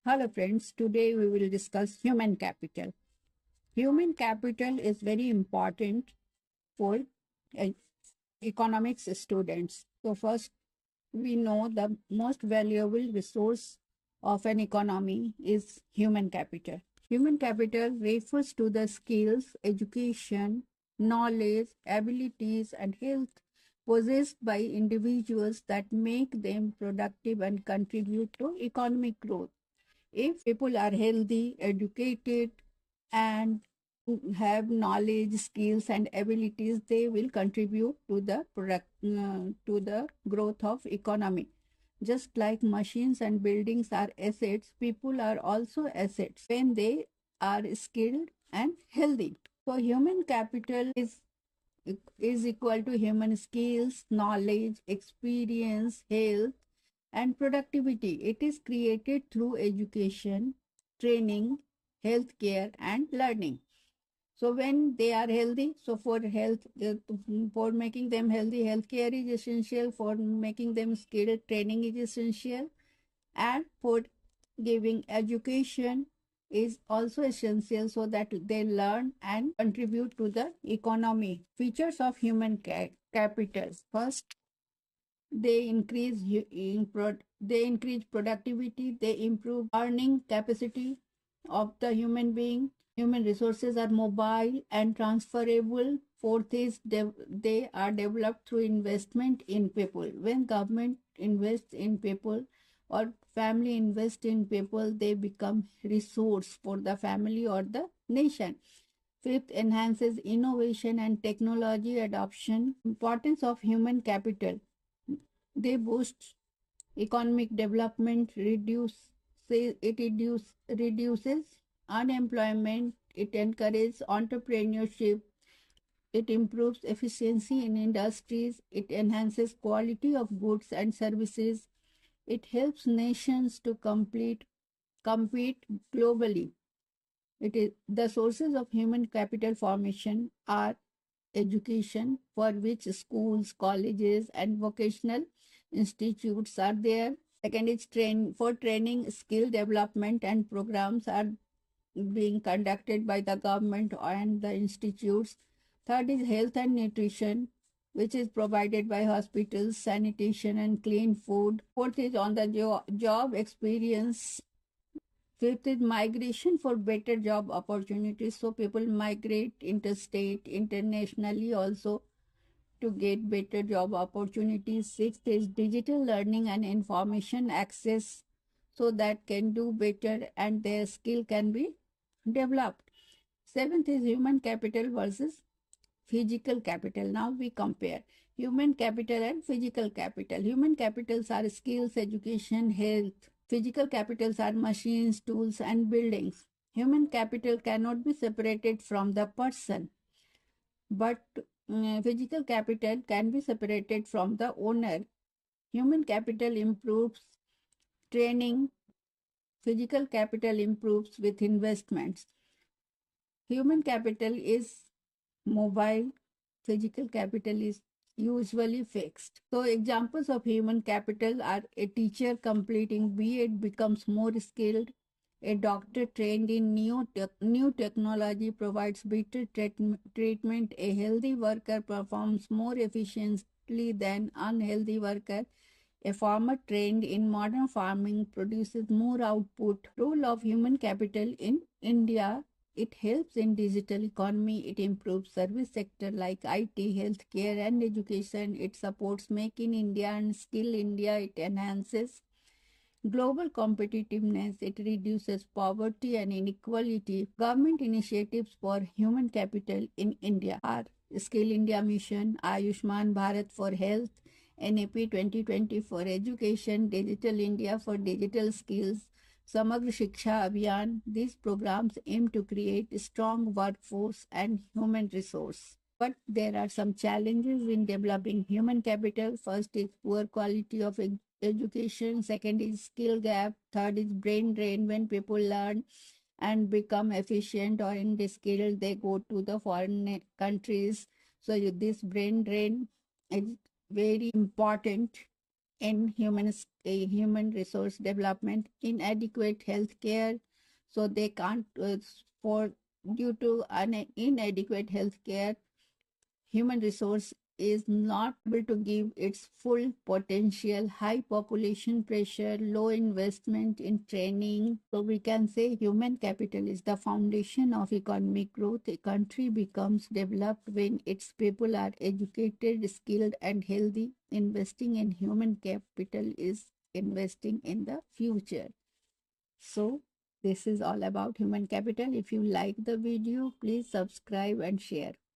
Hello, friends. Today we will discuss human capital. Human capital is very important for uh, economics students. So, first, we know the most valuable resource of an economy is human capital. Human capital refers to the skills, education, knowledge, abilities, and health possessed by individuals that make them productive and contribute to economic growth. If people are healthy, educated, and have knowledge, skills, and abilities, they will contribute to the to the growth of economy. Just like machines and buildings are assets, people are also assets when they are skilled and healthy. So human capital is equal to human skills, knowledge, experience, health, and productivity. It is created through education, training, healthcare, and learning. So when they are healthy, so for health, for making them healthy, healthcare is essential. For making them skilled, training is essential, and for giving education is also essential so that they learn and contribute to the economy. Features of human capital. First, they increase productivity, they improve earning capacity of the human being. Human resources are mobile and transferable. Fourth is they are developed through investment in people. When government invests in people or family invest in people, they become resource for the family or the nation. Fifth, enhances innovation and technology adoption. Importance of human capital. They boost economic development, reduces unemployment, it encourages entrepreneurship, it improves efficiency in industries, it enhances quality of goods and services, it helps nations to compete globally. It is the sources of human capital formation are education, for which schools, colleges, and vocational institutes are there. Second is training, skill development, and programs are being conducted by the government and the institutes. Third is health and nutrition, which is provided by hospitals, sanitation, and clean food. Fourth is on the job experience. Fifth is migration for better job opportunities. So people migrate interstate, internationally also to get better job opportunities. Sixth is digital learning and information access so that can do better and their skill can be developed. Seventh is human capital versus physical capital. Now we compare human capital and physical capital. Human capitals are skills, education, health. Physical capitals are machines, tools, and buildings. Human capital cannot be separated from the person, but physical capital can be separated from the owner. Human capital improves training, physical capital improves with investments. Human capital is mobile, physical capital is usually fixed. So, examples of human capital are a teacher completing B.Ed becomes more skilled, a doctor trained in new technology provides better treatment, a healthy worker performs more efficiently than unhealthy worker, a farmer trained in modern farming produces more output. Role of human capital in India, it helps in digital economy, it improves service sector like IT, healthcare and education, it supports Make in India and Skill India, it enhances global competitiveness, it reduces poverty and inequality. Government initiatives for human capital in India are Skill India Mission, Ayushman Bharat for health, NAP 2020 for education, Digital India for digital skills, Samagra Shiksha Abhiyan. These programs aim to create a strong workforce and human resource. But there are some challenges in developing human capital. First is poor quality of education. Second is skill gap. Third is brain drain. When people learn and become efficient or in the skill, they go to the foreign countries. So this brain drain is very important in human resource development, inadequate health care, so they can't for due to inadequate health care, human resource is not able to give its full potential, high population pressure, low investment in training. So we can say human capital is the foundation of economic growth. A country becomes developed when its people are educated, skilled, and healthy. Investing in human capital is investing in the future. So this is all about human capital. If you like the video, please subscribe and share.